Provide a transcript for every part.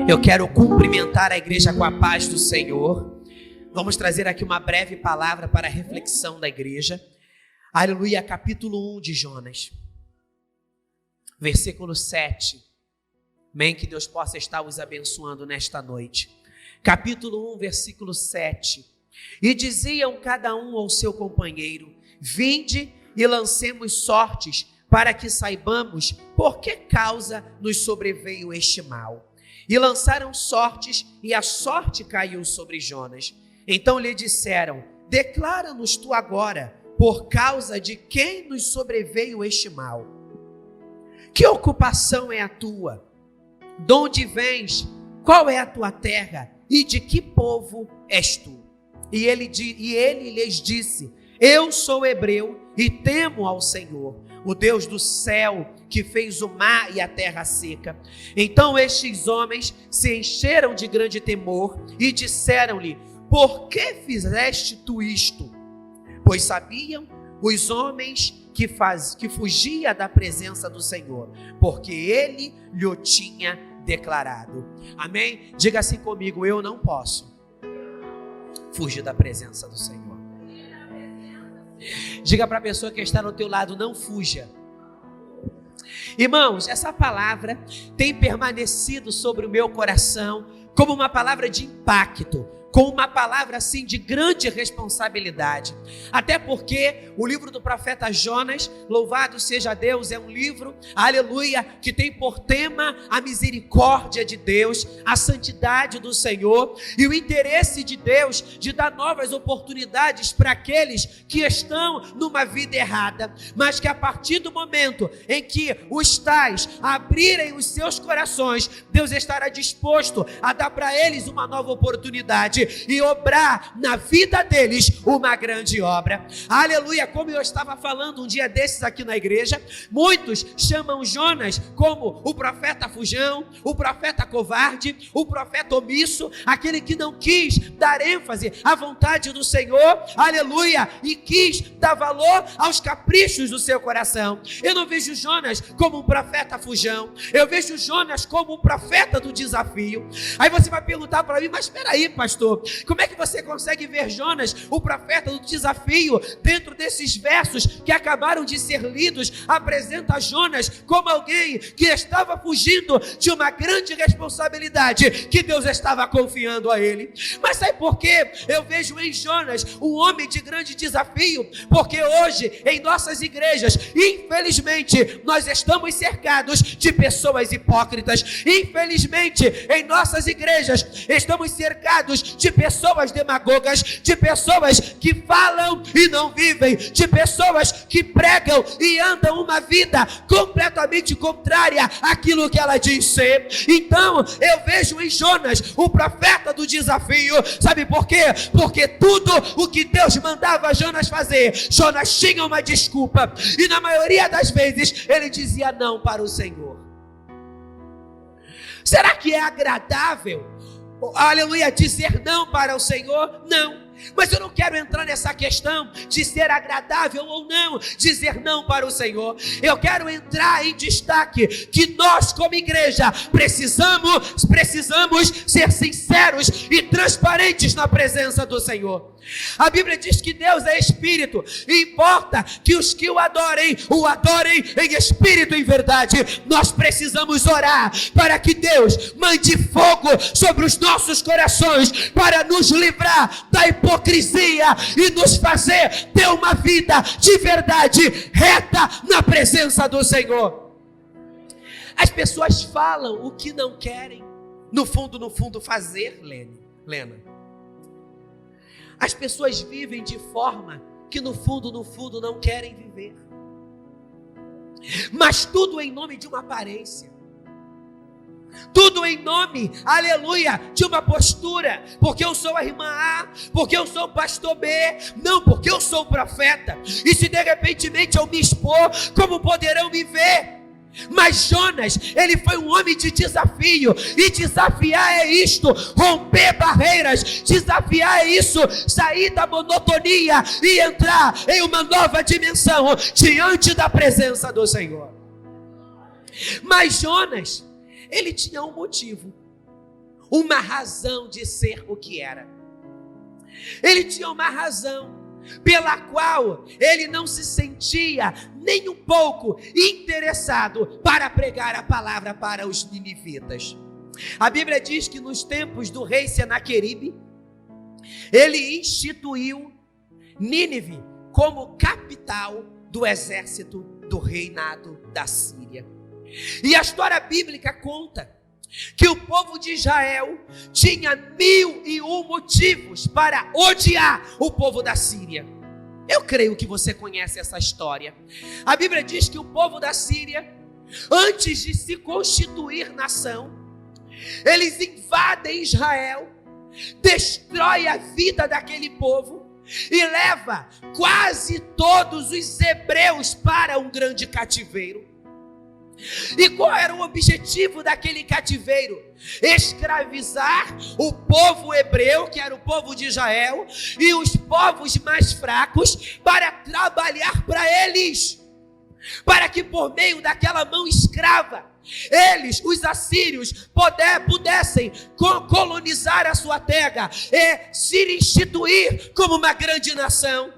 Eu quero cumprimentar a igreja com a paz do Senhor. Vamos trazer aqui uma breve palavra para a reflexão da igreja. Aleluia, capítulo 1 de Jonas, versículo 7. Amém, que Deus possa estar os abençoando nesta noite. Capítulo 1, versículo 7. E diziam cada um ao seu companheiro: vinde e lancemos sortes, para que saibamos por que causa nos sobreveio este mal. E lançaram sortes, e a sorte caiu sobre Jonas. Então lhe disseram: declara-nos tu agora, por causa de quem nos sobreveio este mal. Que ocupação é a tua? De onde vens? Qual é a tua terra? E de que povo és tu? E ele lhes disse: eu sou hebreu e temo ao Senhor, o Deus do céu, que fez o mar e a terra seca. Então estes homens se encheram de grande temor e disseram-lhe: por que fizeste tu isto? Pois sabiam os homens que fugia da presença do Senhor, porque ele lhe tinha declarado. Amém? Diga assim comigo: eu não posso fugir da presença do Senhor. Diga para a pessoa que está no teu lado: não fuja. Irmãos, essa palavra tem permanecido sobre o meu coração como uma palavra de impacto, com uma palavra assim de grande responsabilidade. Até porque o livro do profeta Jonas, louvado seja Deus, é um livro, aleluia, que tem por tema a misericórdia de Deus, a santidade do Senhor e o interesse de Deus de dar novas oportunidades para aqueles que estão numa vida errada, mas que a partir do momento em que os tais abrirem os seus corações, Deus estará disposto a dar para eles uma nova oportunidade e obrar na vida deles uma grande obra. Aleluia. Como eu estava falando um dia desses aqui na igreja, muitos chamam Jonas como o profeta fujão, o profeta covarde, o profeta omisso, aquele que não quis dar ênfase à vontade do Senhor, aleluia, e quis dar valor aos caprichos do seu coração. Eu não vejo Jonas como um profeta fujão, eu vejo Jonas como um profeta do desafio. Aí você vai perguntar para mim: mas espera aí, pastor, como é que você consegue ver Jonas, o profeta do desafio, dentro desses versos que acabaram de ser lidos? Apresenta Jonas como alguém que estava fugindo de uma grande responsabilidade que Deus estava confiando a ele. Mas sabe por quê? Eu vejo em Jonas um homem de grande desafio, porque hoje em nossas igrejas, infelizmente, nós estamos cercados de pessoas hipócritas. Infelizmente, em nossas igrejas estamos cercados de pessoas demagogas, de pessoas que falam e não vivem, de pessoas que pregam e andam uma vida completamente contrária àquilo que ela diz ser. Então eu vejo em Jonas o profeta do desafio. Sabe por quê? Porque tudo o que Deus mandava Jonas fazer, Jonas tinha uma desculpa, e na maioria das vezes ele dizia não para o Senhor. Será que é agradável, aleluia, dizer não para o Senhor? Não. Mas eu não quero entrar nessa questão de ser agradável ou não dizer não para o Senhor. Eu quero entrar em destaque que nós como igreja precisamos ser sinceros e transparentes na presença do Senhor. A Bíblia diz que Deus é Espírito e importa que os que o adorem em Espírito e em verdade. Nós precisamos orar para que Deus mande fogo sobre os nossos corações para nos livrar da hipocrisia e nos fazer ter uma vida de verdade reta na presença do Senhor. As pessoas falam o que não querem no fundo fazer, Lena. As pessoas vivem de forma que no fundo não querem viver, mas tudo em nome de uma aparência, tudo em nome, aleluia, de uma postura. Porque eu sou a irmã A, porque eu sou o pastor B, não, porque eu sou o profeta. E se de repentemente eu me expor, como poderão me ver? Mas Jonas, ele foi um homem de desafio, e desafiar é isto, romper barreiras, desafiar é isso, sair da monotonia e entrar em uma nova dimensão diante da presença do Senhor. Mas Jonas, ele tinha um motivo. uma razão de ser o que era. Ele tinha uma razão pela qual ele não se sentia nem um pouco interessado para pregar a palavra para os ninivitas. A Bíblia diz que nos tempos do rei Senaqueribe, ele instituiu Nínive como capital do exército do reinado da Síria. E a história bíblica conta que o povo de Israel tinha 1001 motivos para odiar o povo da Síria. Eu creio que você conhece essa história. A Bíblia diz que o povo da Síria, antes de se constituir nação, eles invadem Israel, destrói a vida daquele povo e leva quase todos os hebreus para um grande cativeiro. E qual era o objetivo daquele cativeiro? Escravizar o povo hebreu, que era o povo de Israel, e os povos mais fracos, para trabalhar para eles, para que por meio daquela mão escrava, eles, os assírios, pudessem colonizar a sua terra e se instituir como uma grande nação.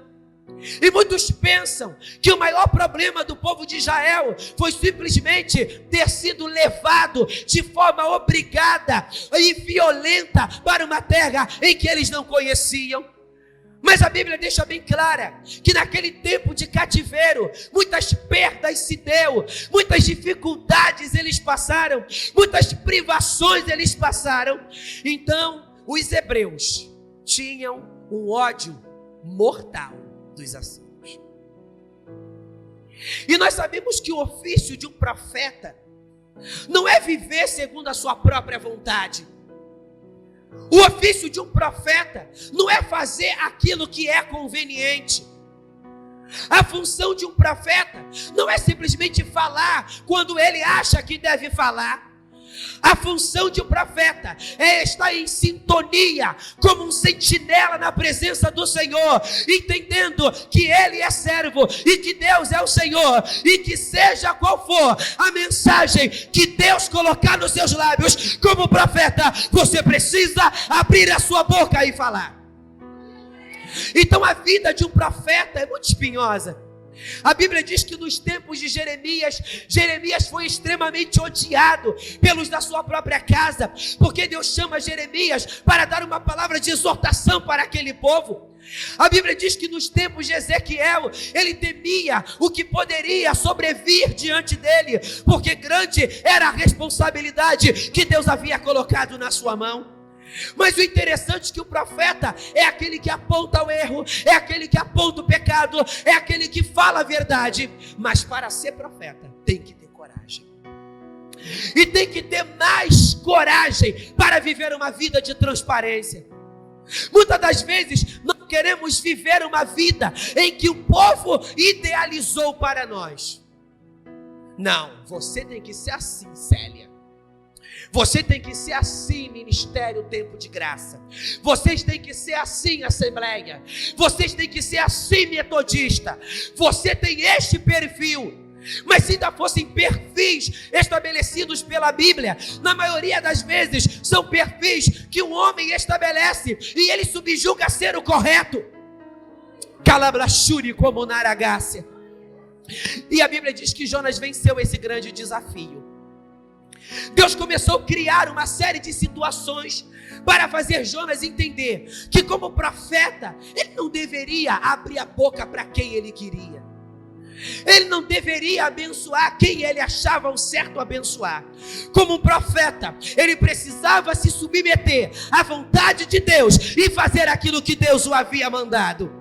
E muitos pensam que o maior problema do povo de Israel foi simplesmente ter sido levado de forma obrigada e violenta para uma terra em que eles não conheciam. Mas a Bíblia deixa bem clara que naquele tempo de cativeiro, muitas perdas se deu, muitas dificuldades eles passaram, muitas privações eles passaram. Então, os hebreus tinham um ódio mortal dos assírios. E nós sabemos que o ofício de um profeta não é viver segundo a sua própria vontade. O ofício de um profeta não é fazer aquilo que é conveniente. A função de um profeta não é simplesmente falar quando ele acha que deve falar. A função de um profeta é estar em sintonia, como um sentinela na presença do Senhor, entendendo que Ele é servo e que Deus é o Senhor, e que seja qual for a mensagem que Deus colocar nos seus lábios, como profeta, você precisa abrir a sua boca e falar. Então a vida de um profeta é muito espinhosa. A Bíblia diz que nos tempos de Jeremias foi extremamente odiado pelos da sua própria casa, porque Deus chama Jeremias para dar uma palavra de exortação para aquele povo. A Bíblia diz que nos tempos de Ezequiel, ele temia o que poderia sobrevir diante dele, porque grande era a responsabilidade que Deus havia colocado na sua mão. Mas o interessante é que o profeta é aquele que aponta o erro, é aquele que aponta o pecado, é aquele que fala a verdade. Mas para ser profeta tem que ter coragem, e tem que ter mais coragem para viver uma vida de transparência. Muitas das vezes nós queremos viver uma vida em que o povo idealizou para nós. Não, você tem que ser assim, Célia. Você tem que ser assim, Ministério Tempo de Graça. Vocês têm que ser assim, Assembleia. Vocês têm que ser assim, Metodista. Você tem este perfil. Mas se ainda fossem perfis estabelecidos pela Bíblia, na maioria das vezes são perfis que um homem estabelece e ele subjuga ser o correto. Calabrachuri como Naragácia. E a Bíblia diz que Jonas venceu esse grande desafio. Deus começou a criar uma série de situações para fazer Jonas entender que, como profeta, ele não deveria abrir a boca para quem ele queria. Ele não deveria abençoar quem ele achava o certo abençoar. Como um profeta, ele precisava se submeter à vontade de Deus e fazer aquilo que Deus o havia mandado.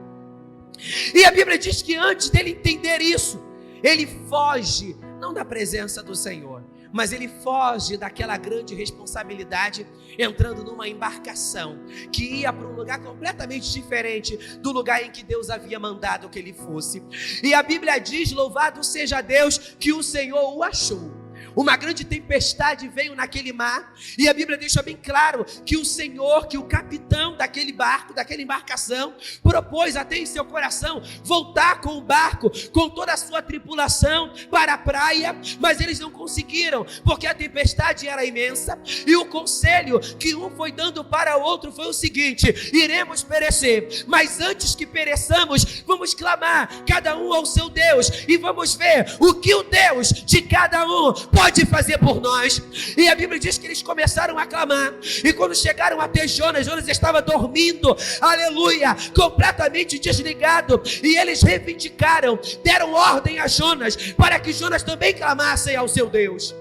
E a Bíblia diz que antes dele entender isso, ele foge, não da presença do Senhor, mas ele foge daquela grande responsabilidade, entrando numa embarcação que ia para um lugar completamente diferente do lugar em que Deus havia mandado que ele fosse. E a Bíblia diz: louvado seja Deus, que o Senhor o achou. uma grande tempestade veio naquele mar, e a Bíblia deixa bem claro que o Senhor, que o capitão daquele barco, daquela embarcação, propôs até em seu coração voltar com o barco, com toda a sua tripulação para a praia, mas eles não conseguiram, porque a tempestade era imensa, e o conselho que um foi dando para o outro foi o seguinte: iremos perecer, mas antes que pereçamos, vamos clamar, cada um ao seu Deus, e vamos ver o que o Deus de cada um pode fazer por nós. E a Bíblia diz que eles começaram a clamar, e quando chegaram até Jonas, Jonas estava dormindo, aleluia, completamente desligado, e eles reivindicaram, deram ordem a Jonas, para que Jonas também clamasse ao seu Deus.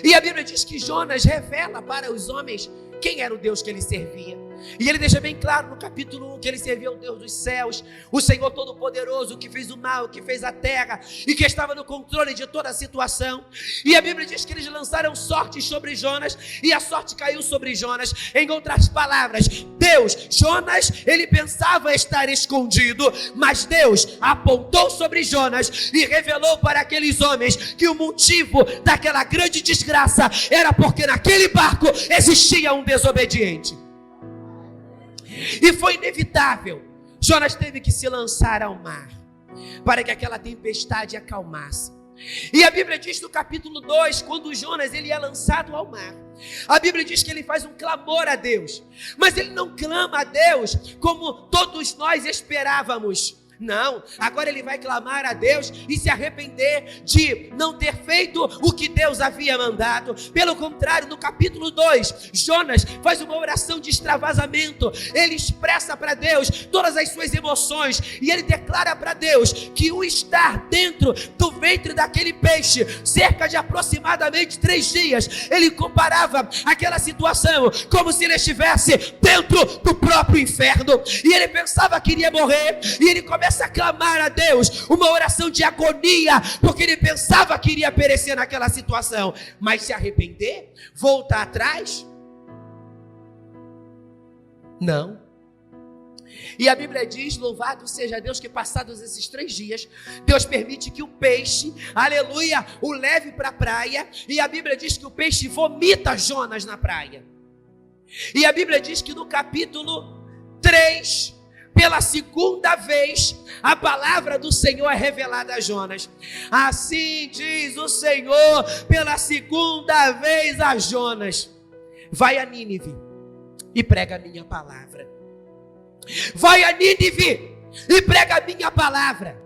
E a Bíblia diz que Jonas revela para os homens quem era o Deus que ele servia. E ele deixa bem claro no capítulo 1 que ele servia ao Deus dos céus, o Senhor Todo-Poderoso, que fez o mal, que fez a terra e que estava no controle de toda a situação. E a Bíblia diz que eles lançaram sorte sobre Jonas, e a sorte caiu sobre Jonas. Em outras palavras, Jonas, ele pensava estar escondido, mas Deus apontou sobre Jonas e revelou para aqueles homens que o motivo daquela grande desgraça era porque naquele barco existia um desobediente. E foi inevitável, Jonas teve que se lançar ao mar, para que aquela tempestade acalmasse. E a Bíblia diz no capítulo 2, quando Jonas ele é lançado ao mar, a Bíblia diz que ele faz um clamor a Deus, mas ele não clama a Deus como todos nós esperávamos. Não, agora ele vai clamar a Deus e se arrepender de não ter feito o que Deus havia mandado. Pelo contrário, no capítulo 2, Jonas faz uma oração de extravasamento. Ele expressa para Deus todas as suas emoções, e ele declara para Deus que o estar dentro do ventre daquele peixe, cerca de aproximadamente 3 dias, ele comparava aquela situação como se ele estivesse dentro do próprio inferno, e ele pensava que iria morrer, e ele começa a clamar a Deus, uma oração de agonia, porque ele pensava que iria perecer naquela situação. Mas se arrepender? Voltar atrás? Não. E a Bíblia diz, louvado seja Deus, que passados esses 3 dias, Deus permite que o peixe, aleluia, o leve para a praia, e a Bíblia diz que o peixe vomita Jonas na praia. E a Bíblia diz que no capítulo 3, pela segunda vez, a palavra do Senhor é revelada a Jonas. Assim diz o Senhor, pela segunda vez a Jonas: vai a Nínive e prega a minha palavra. Vai a Nínive e prega a minha palavra.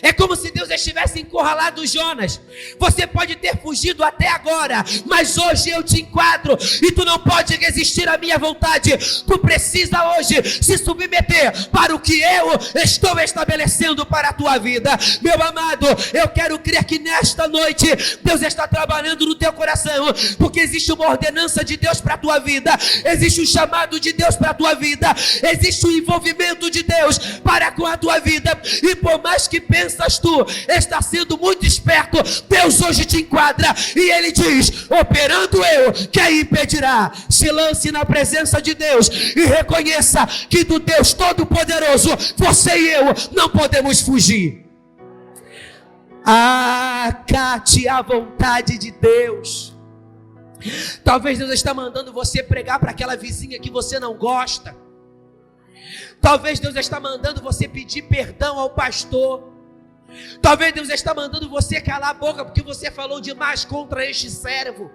É como se Deus estivesse encurralado Jonas. Você pode ter fugido até agora, mas hoje eu te enquadro, e tu não pode resistir à minha vontade. Tu precisa hoje se submeter para o que eu estou estabelecendo para a tua vida. Meu amado, eu quero crer que nesta noite Deus está trabalhando no teu coração, porque existe uma ordenança de Deus para a tua vida, existe um chamado de Deus para a tua vida, existe um envolvimento de Deus para com a tua vida. E por mais que pensas tu está sendo muito esperto, Deus hoje te enquadra e Ele diz: operando eu, quem impedirá? Se lance na presença de Deus e reconheça que do Deus Todo-Poderoso você e eu não podemos fugir. Acate a vontade de Deus. Talvez Deus está mandando você pregar para aquela vizinha que você não gosta. Talvez Deus está mandando você pedir perdão ao pastor. Talvez Deus está mandando você calar a boca porque você falou demais contra este servo.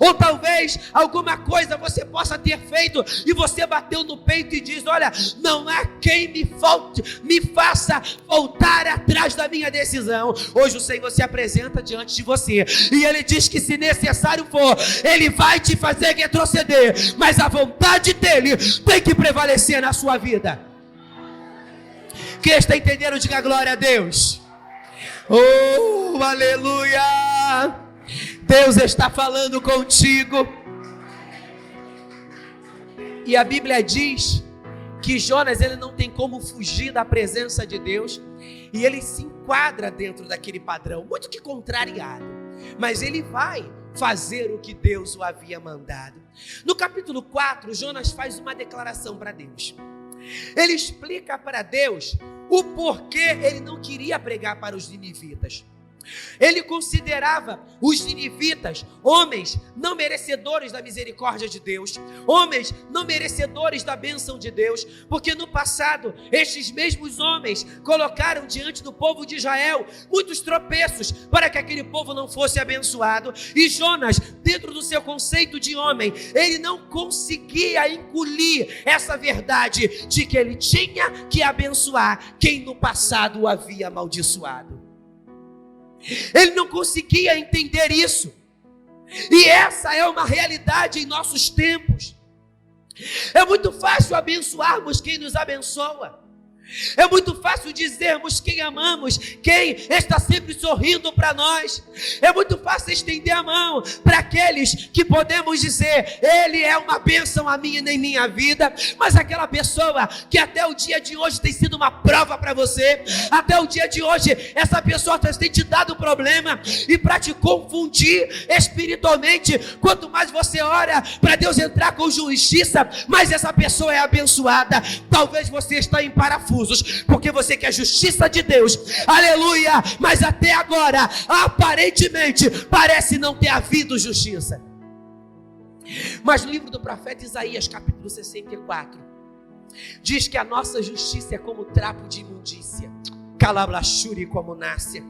Ou talvez alguma coisa você possa ter feito e você bateu no peito e diz: olha, não há quem me faça voltar atrás da minha decisão. Hoje o Senhor se apresenta diante de você e Ele diz que, se necessário for, Ele vai te fazer retroceder, mas a vontade dEle tem que prevalecer na sua vida. Quem está entendendo, diga glória a Deus. Oh, aleluia! Deus está falando contigo. E a Bíblia diz que Jonas, ele não tem como fugir da presença de Deus, e ele se enquadra dentro daquele padrão, muito que contrariado, mas ele vai fazer o que Deus o havia mandado. No capítulo 4, Jonas faz uma declaração para Deus. Ele explica para Deus o porquê ele não queria pregar para os ninivitas. Ele considerava os ninivitas homens não merecedores da misericórdia de Deus, homens não merecedores da bênção de Deus, porque no passado estes mesmos homens colocaram diante do povo de Israel muitos tropeços para que aquele povo não fosse abençoado. E Jonas, dentro do seu conceito de homem, ele não conseguia engolir essa verdade de que ele tinha que abençoar quem no passado o havia amaldiçoado. Ele não conseguia entender isso. E essa é uma realidade em nossos tempos. É muito fácil abençoarmos quem nos abençoa. É muito fácil dizermos quem amamos, quem está sempre sorrindo para nós. É muito fácil estender a mão para aqueles que podemos dizer: ele é uma bênção a minha em minha vida. Mas aquela pessoa que até o dia de hoje tem sido uma prova para você, até o dia de hoje essa pessoa tem te dado problema, e para te confundir espiritualmente, quanto mais você ora para Deus entrar com justiça, mais essa pessoa é abençoada. Talvez você está em parafuso porque você quer a justiça de Deus, aleluia, mas até agora aparentemente parece não ter havido justiça. Mas no livro do profeta Isaías, capítulo 64, diz que a nossa justiça é como trapo de imundícia. Calablachuri como nácia.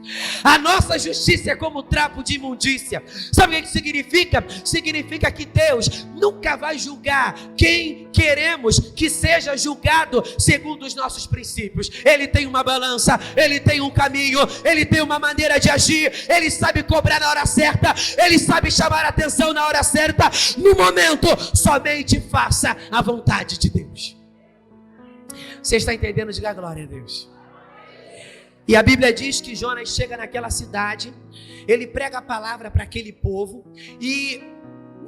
A nossa justiça é como trapo de imundícia. Sabe o que significa? Significa que Deus nunca vai julgar quem queremos que seja julgado segundo os nossos princípios. Ele tem uma balança, ele tem um caminho, ele tem uma maneira de agir, ele sabe cobrar na hora certa, ele sabe chamar a atenção na hora certa. No momento, somente faça a vontade de Deus. Você está entendendo? Diga glória a Deus. E a Bíblia diz que Jonas chega naquela cidade, ele prega a palavra para aquele povo, e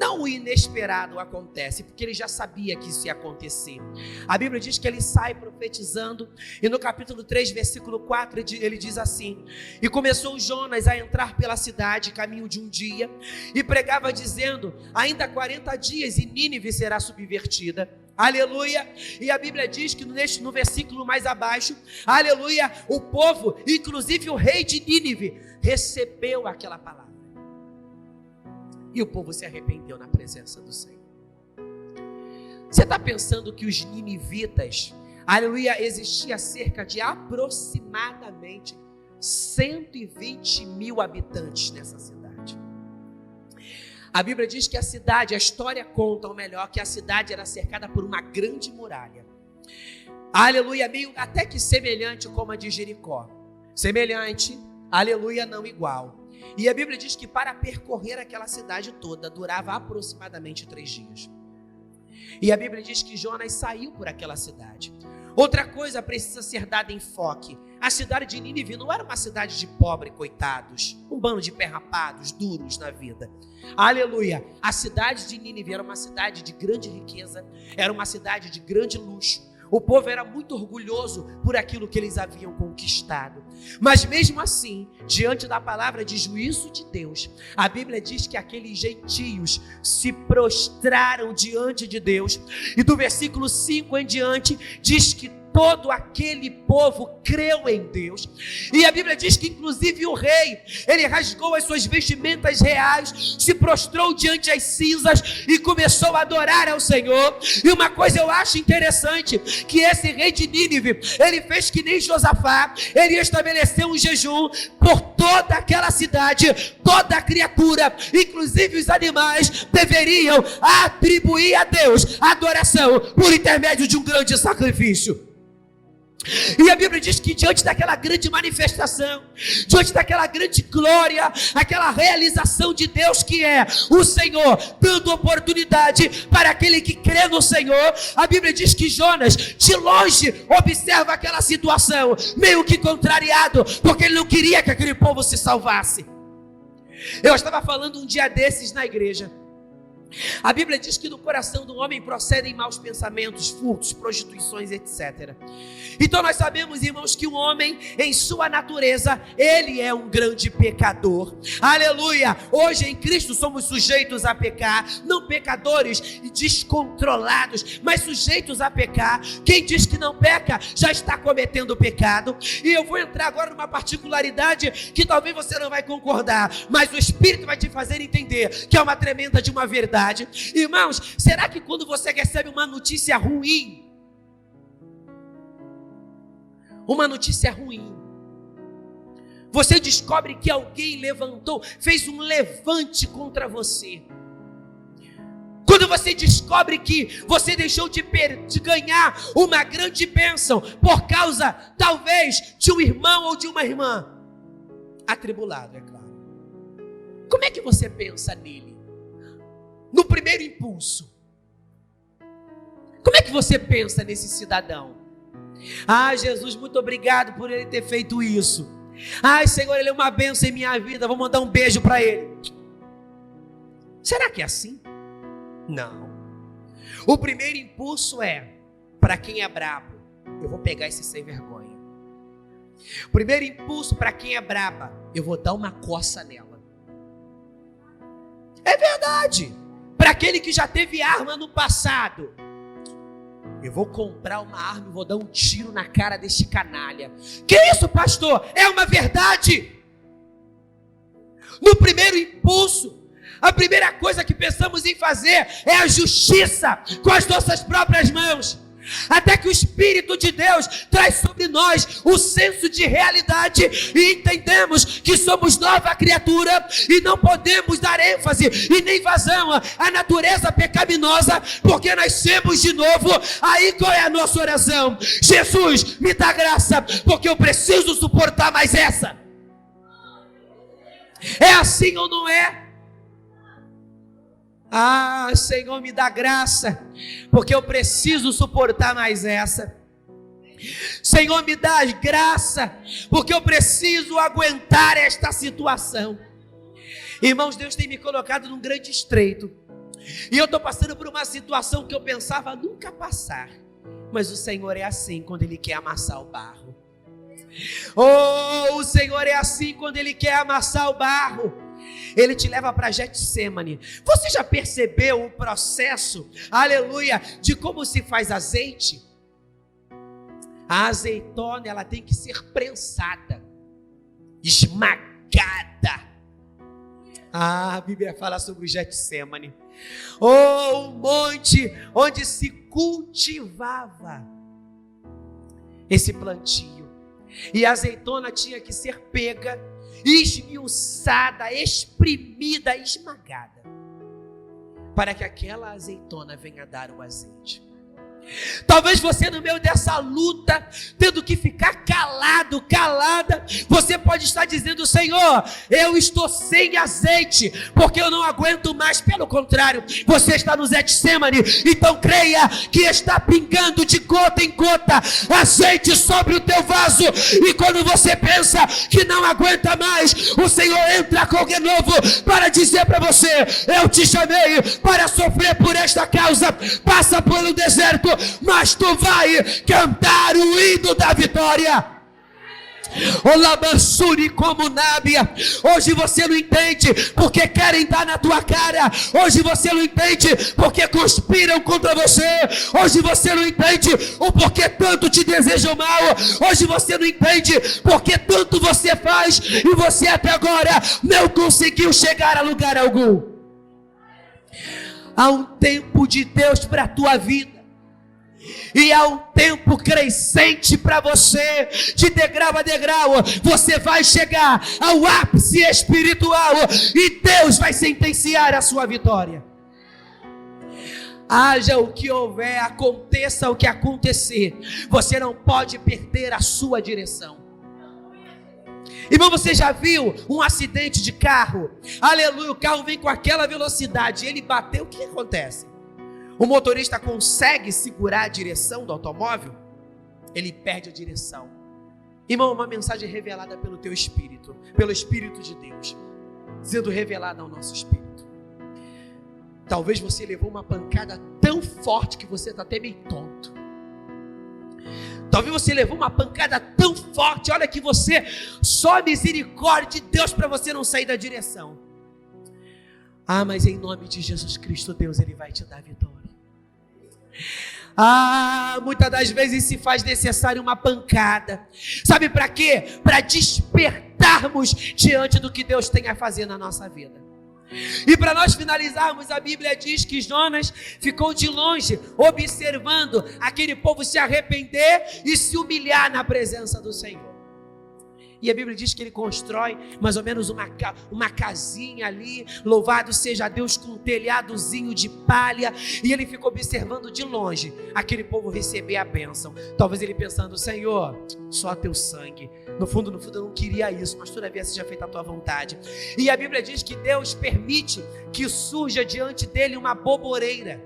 não o inesperado acontece, porque ele já sabia que isso ia acontecer. A Bíblia diz que ele sai profetizando, e no capítulo 3, versículo 4, ele diz assim: e começou Jonas a entrar pela cidade, caminho de um dia, e pregava dizendo: ainda 40 dias e Nínive será subvertida. Aleluia. E a Bíblia diz que no versículo mais abaixo, aleluia, o povo, inclusive o rei de Nínive, recebeu aquela palavra. E o povo se arrependeu na presença do Senhor. Você está pensando que os ninivitas, aleluia, existia cerca de aproximadamente 120 mil habitantes nessa cidade. A Bíblia diz que a cidade, a história conta, ou melhor, que a cidade era cercada por uma grande muralha. Aleluia, meio até que semelhante como a de Jericó. Semelhante, aleluia, não igual. E a Bíblia diz que para percorrer aquela cidade toda durava aproximadamente 3 dias. E a Bíblia diz que Jonas saiu por aquela cidade. Outra coisa precisa ser dada enfoque. A cidade de Nínive não era uma cidade de pobres coitados, um bando de perrapados, duros na vida. Aleluia. A cidade de Nínive era uma cidade de grande riqueza, era uma cidade de grande luxo. O povo era muito orgulhoso por aquilo que eles haviam conquistado. Mas mesmo assim, diante da palavra de juízo de Deus, a Bíblia diz que aqueles gentios se prostraram diante de Deus. E do versículo 5 em diante, diz que todo aquele povo creu em Deus. E a Bíblia diz que inclusive o rei, ele rasgou as suas vestimentas reais, se prostrou diante das cinzas e começou a adorar ao Senhor. E uma coisa eu acho interessante, que esse rei de Nínive, ele fez que nem Josafá, ele estabeleceu um jejum por toda aquela cidade. Toda a criatura, inclusive os animais, deveriam atribuir a Deus a adoração por intermédio de um grande sacrifício. E a Bíblia diz que diante daquela grande manifestação, diante daquela grande glória, aquela realização de Deus que é o Senhor, dando oportunidade para aquele que crê no Senhor, a Bíblia diz que Jonas de longe observa aquela situação, meio que contrariado, porque ele não queria que aquele povo se salvasse. Eu estava falando um dia desses na igreja, A Bíblia diz que do coração do homem procedem maus pensamentos, furtos, prostituições, etc. Então nós sabemos, irmãos, que o homem, em sua natureza, ele é um grande pecador. Aleluia! Hoje em Cristo somos sujeitos a pecar, não pecadores e descontrolados, mas sujeitos a pecar. Quem diz que não peca, já está cometendo pecado. E eu vou entrar agora numa particularidade que talvez você não vai concordar, mas o Espírito vai te fazer entender que é uma tremenda de uma verdade. Irmãos, será que quando você recebe uma notícia ruim, você descobre que alguém fez um levante contra você, quando você descobre que você deixou de ganhar uma grande bênção por causa, talvez, de um irmão ou de uma irmã atribulado, é claro, como é que você pensa nele? No primeiro impulso, como é que você pensa nesse cidadão? Ah, Jesus, muito obrigado por ele ter feito isso. Ai, Senhor, ele é uma bênção em minha vida, vou mandar um beijo para ele. Será que é assim? Não. O primeiro impulso é, para quem é brabo, eu vou pegar esse sem vergonha. O primeiro impulso para quem é braba, eu vou dar uma coça nela. É verdade. Para aquele que já teve arma no passado, eu vou comprar uma arma e vou dar um tiro na cara deste canalha. Que isso, pastor? É uma verdade. No primeiro impulso, a primeira coisa que pensamos em fazer é a justiça com as nossas próprias mãos. Até que o Espírito de Deus traz sobre nós o senso de realidade e entendemos que somos nova criatura e não podemos dar ênfase e nem vazão à natureza pecaminosa, porque nascemos de novo. Aí qual é a nossa oração? Jesus, me dá graça, porque eu preciso suportar mais essa. É assim ou não é? Ah, Senhor, me dá graça, porque eu preciso suportar mais essa. Senhor, me dá graça, porque eu preciso aguentar esta situação. Irmãos, Deus tem me colocado num grande estreito, e eu estou passando por uma situação que eu pensava nunca passar. Mas o Senhor é assim quando Ele quer amassar o barro. Oh, o Senhor é assim quando Ele quer amassar o barro. Ele te leva para Getsemane. Você já percebeu o processo, aleluia, de como se faz azeite? A azeitona, ela tem que ser prensada, esmagada. A Bíblia fala sobre o Getsemane. Oh, o monte onde se cultivava esse plantio. E a azeitona tinha que ser pega, esmiuçada, exprimida, esmagada, para que aquela azeitona venha dar o azeite. Talvez você, no meio dessa luta, tendo que ficar calado, calada, você pode estar dizendo: Senhor, eu estou sem azeite, porque eu não aguento mais. Pelo contrário, você está no Getsemane, então creia que está pingando de gota em gota azeite sobre o teu vaso, e quando você pensa que não aguenta mais, o Senhor entra com alguém novo para dizer para você: eu te chamei para sofrer por esta causa, passa pelo deserto, mas tu vai cantar o hino da vitória. Olabassuri como nábia. Hoje você não entende porque querem dar na tua cara. Hoje você não entende porque conspiram contra você. Hoje você não entende o porquê tanto te desejam mal. Hoje você não entende porque tanto você faz e você até agora não conseguiu chegar a lugar algum. Há um tempo de Deus para a tua vida, e há um tempo crescente para você. De degrau a degrau você vai chegar ao ápice espiritual, e Deus vai sentenciar a sua vitória. Haja o que houver, aconteça o que acontecer, você não pode perder a sua direção. Irmão, você já viu um acidente de carro? Aleluia, o carro vem com aquela velocidade, ele bateu, o que acontece? O motorista consegue segurar a direção do automóvel? Ele perde a direção. Irmão, uma mensagem revelada pelo teu Espírito, pelo Espírito de Deus, sendo revelada ao nosso Espírito. Talvez você levou uma pancada tão forte que você está até meio tonto. Talvez você levou uma pancada tão forte, olha que você, só a misericórdia de Deus para você não sair da direção. Mas em nome de Jesus Cristo, Deus, Ele vai te dar vitória. Muitas das vezes se faz necessário uma pancada. Sabe para quê? Para despertarmos diante do que Deus tem a fazer na nossa vida. E para nós finalizarmos, a Bíblia diz que Jonas ficou de longe, observando aquele povo se arrepender e se humilhar na presença do Senhor. E a Bíblia diz que ele constrói mais ou menos uma casinha ali, louvado seja Deus, com um telhadozinho de palha, e ele ficou observando de longe aquele povo receber a bênção. Talvez ele pensando: Senhor, só teu sangue. No fundo eu não queria isso, mas todavia seja feita a tua vontade. E a Bíblia diz que Deus permite que surja diante dele uma boboreira.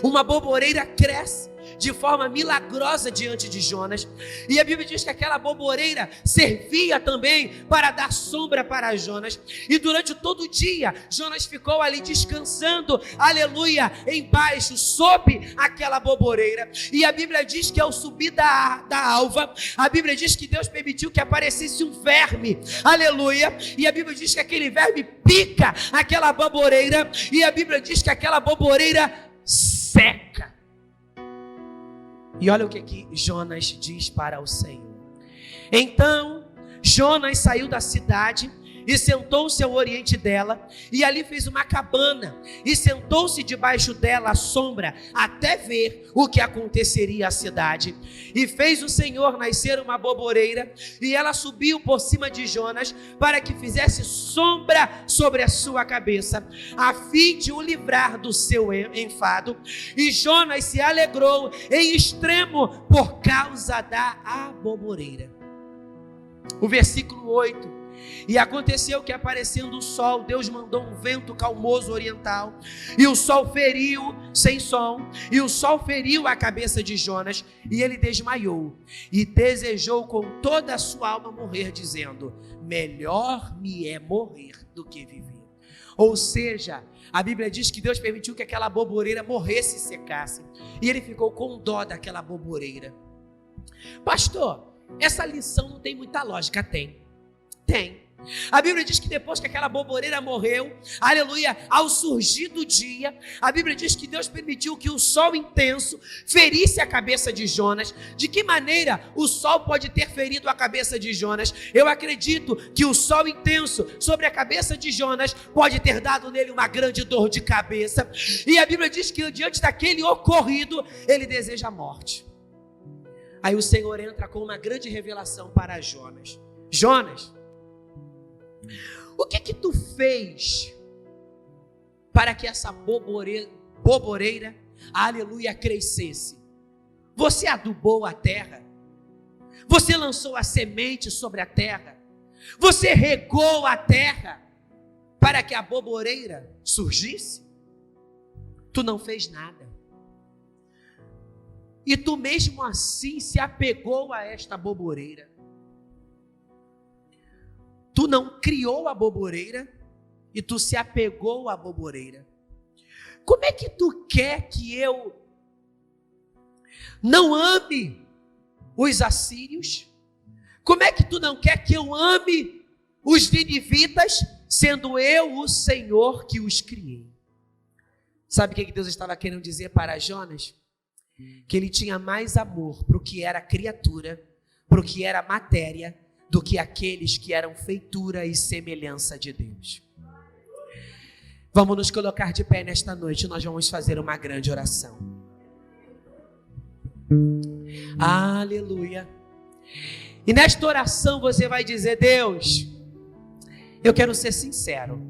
Uma boboreira cresce de forma milagrosa diante de Jonas, e a Bíblia diz que aquela boboreira servia também para dar sombra para Jonas, e durante todo o dia Jonas ficou ali descansando, aleluia, embaixo, sob aquela boboreira. E a Bíblia diz que ao subir da alva, a Bíblia diz que Deus permitiu que aparecesse um verme, aleluia, e a Bíblia diz que aquele verme pica aquela boboreira, e a Bíblia diz que aquela boboreira seca. E olha o que Jonas diz para o Senhor. Então Jonas saiu da cidade e sentou-se ao oriente dela, e ali fez uma cabana, e sentou-se debaixo dela à sombra, até ver o que aconteceria à cidade. E fez o Senhor nascer uma boboreira, e ela subiu por cima de Jonas, para que fizesse sombra sobre a sua cabeça, a fim de o livrar do seu enfado. E Jonas se alegrou em extremo por causa da aboboreira. O versículo 8: e aconteceu que, aparecendo o sol, Deus mandou um vento calmoso oriental, e o sol feriu sem som, e o sol feriu a cabeça de Jonas, e ele desmaiou, e desejou com toda a sua alma morrer, dizendo: melhor me é morrer do que viver. Ou seja, a Bíblia diz que Deus permitiu que aquela boboreira morresse e secasse, e ele ficou com dó daquela boboreira. Pastor, essa lição não tem muita lógica. Tem. A Bíblia diz que depois que aquela boboreira morreu, aleluia, ao surgir do dia, a Bíblia diz que Deus permitiu que o sol intenso ferisse a cabeça de Jonas. De que maneira o sol pode ter ferido a cabeça de Jonas? Eu acredito que o sol intenso sobre a cabeça de Jonas pode ter dado nele uma grande dor de cabeça, e a Bíblia diz que diante daquele ocorrido, ele deseja a morte. Aí o Senhor entra com uma grande revelação para Jonas. Jonas, o que tu fez para que essa boboreira, aleluia, crescesse? Você adubou a terra? Você lançou a semente sobre a terra? Você regou a terra para que a boboreira surgisse? Tu não fez nada. E tu mesmo assim se apegou a esta boboreira. Tu não criou a boboreira e tu se apegou à boboreira. Como é que tu quer que eu não ame os assírios? Como é que tu não quer que eu ame os ninivitas, sendo eu o Senhor que os criei? Sabe o que Deus estava querendo dizer para Jonas? Que ele tinha mais amor para o que era criatura, para o que era matéria, do que aqueles que eram feitura e semelhança de Deus. Vamos nos colocar de pé nesta noite, nós vamos fazer uma grande oração. Aleluia. E nesta oração você vai dizer: Deus, eu quero ser sincero.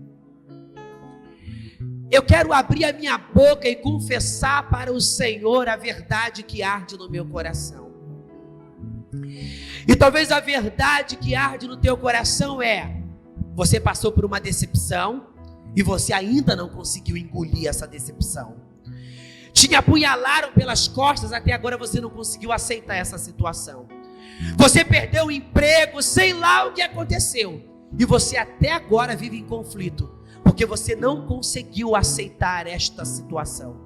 Eu quero abrir a minha boca e confessar para o Senhor a verdade que arde no meu coração. E talvez a verdade que arde no teu coração é: você passou por uma decepção e você ainda não conseguiu engolir essa decepção. Te apunhalaram pelas costas, até agora você não conseguiu aceitar essa situação. Você perdeu o emprego, sei lá o que aconteceu, e você até agora vive em conflito, porque você não conseguiu aceitar esta situação.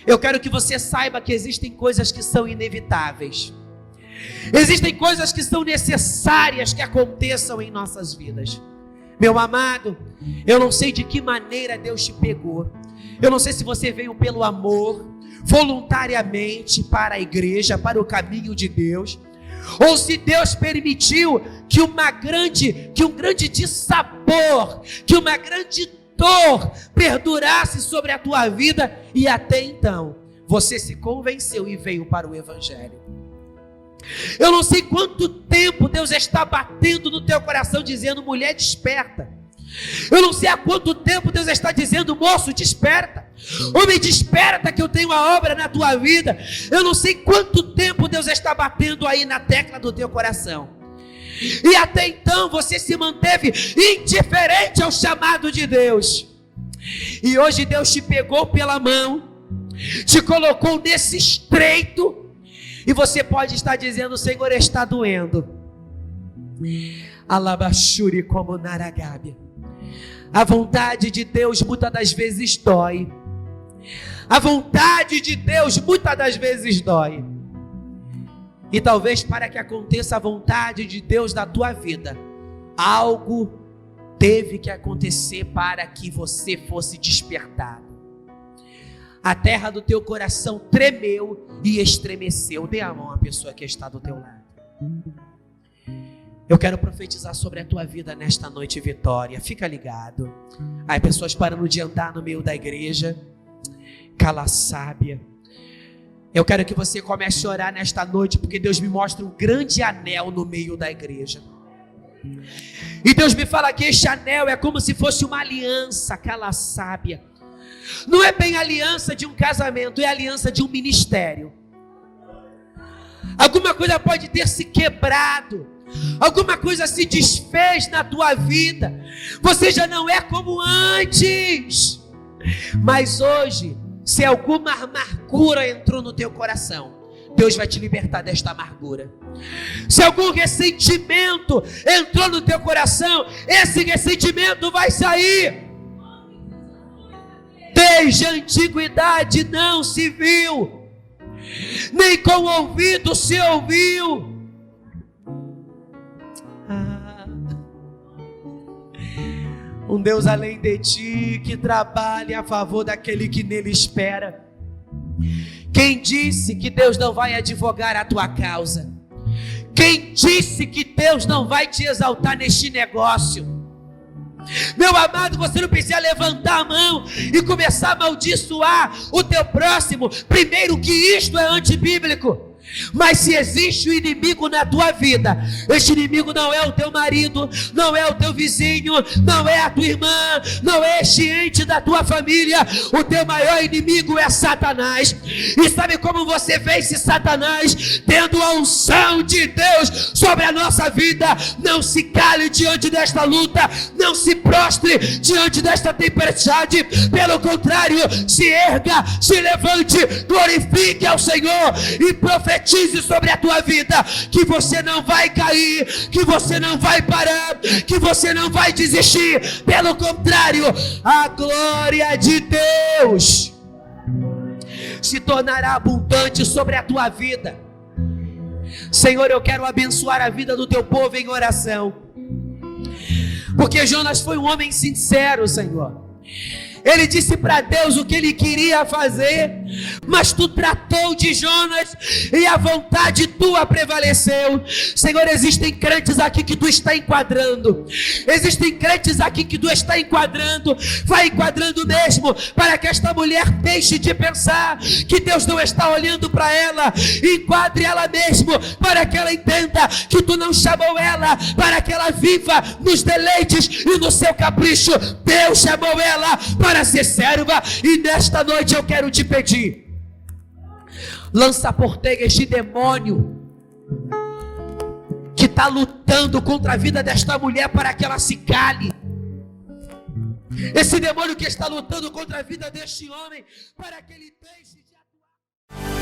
Eu quero que você saiba que existem coisas que são inevitáveis. Existem coisas que são necessárias que aconteçam em nossas vidas. Meu amado, eu não sei de que maneira Deus te pegou. Eu não sei se você veio pelo amor, voluntariamente para a igreja, para o caminho de Deus, ou se Deus permitiu que um grande dissabor, que uma grande dor perdurasse sobre a tua vida, e até então você se convenceu e veio para o Evangelho. Eu não sei quanto tempo Deus está batendo no teu coração dizendo: mulher, desperta. Eu não sei há quanto tempo Deus está dizendo: moço, desperta. Homem, desperta, que eu tenho uma obra na tua vida. Eu não sei quanto tempo Deus está batendo aí na tecla do teu coração, e até então você se manteve indiferente ao chamado de Deus. E hoje Deus te pegou pela mão, te colocou nesse estreito, e você pode estar dizendo: Senhor, está doendo. Alabashuri como Naragábia. A vontade de Deus muitas das vezes dói. A vontade de Deus muitas das vezes dói. E talvez para que aconteça a vontade de Deus na tua vida, algo teve que acontecer para que você fosse despertado. A terra do teu coração tremeu e estremeceu. Dê a mão à pessoa que está do teu lado. Eu quero profetizar sobre a tua vida nesta noite, Vitória. Fica ligado. Há pessoas parando de andar no meio da igreja. Calaçábia. Eu quero que você comece a orar nesta noite, porque Deus me mostra um grande anel no meio da igreja. E Deus me fala que este anel é como se fosse uma aliança, calaçábia. Não é bem aliança de um casamento, é aliança de um ministério. Alguma coisa pode ter se quebrado, alguma coisa se desfez na tua vida, você já não é como antes. Mas hoje, se alguma amargura entrou no teu coração, Deus vai te libertar desta amargura. Se algum ressentimento entrou no teu coração, esse ressentimento vai sair. Desde a antiguidade não se viu, nem com o ouvido se ouviu. Um Deus além de ti, que trabalha a favor daquele que nele espera. Quem disse que Deus não vai advogar a tua causa? Quem disse que Deus não vai te exaltar neste negócio? Meu amado, você não precisa levantar a mão e começar a amaldiçoar o teu próximo. Primeiro, que isto é antibíblico. Mas se existe um inimigo na tua vida, este inimigo não é o teu marido, não é o teu vizinho, não é a tua irmã, não é este ente da tua família. O teu maior inimigo é Satanás. E sabe como você vence Satanás? Tendo a unção de Deus sobre a nossa vida. Não se cale diante desta luta, não se prostre diante desta tempestade. Pelo contrário, se erga, se levante, glorifique ao Senhor e profetize sobre a tua vida, que você não vai cair, que você não vai parar, que você não vai desistir. Pelo contrário, a glória de Deus se tornará abundante sobre a tua vida. Senhor, eu quero abençoar a vida do teu povo em oração, porque Jonas foi um homem sincero, Senhor. Ele disse para Deus o que ele queria fazer, mas tu tratou de Jonas e a vontade tua prevaleceu. Senhor, existem crentes aqui que tu está enquadrando. Existem crentes aqui que tu está enquadrando. Vai enquadrando mesmo, para que esta mulher deixe de pensar que Deus não está olhando para ela. Enquadre ela mesmo, para que ela entenda que tu não chamou ela para que ela viva nos deleites e no seu capricho. Deus chamou ela para ser serva. E nesta noite eu quero te pedir: lança por terra este demônio que está lutando contra a vida desta mulher para que ela se cale. Esse demônio que está lutando contra a vida deste homem para que ele deixe de atuar.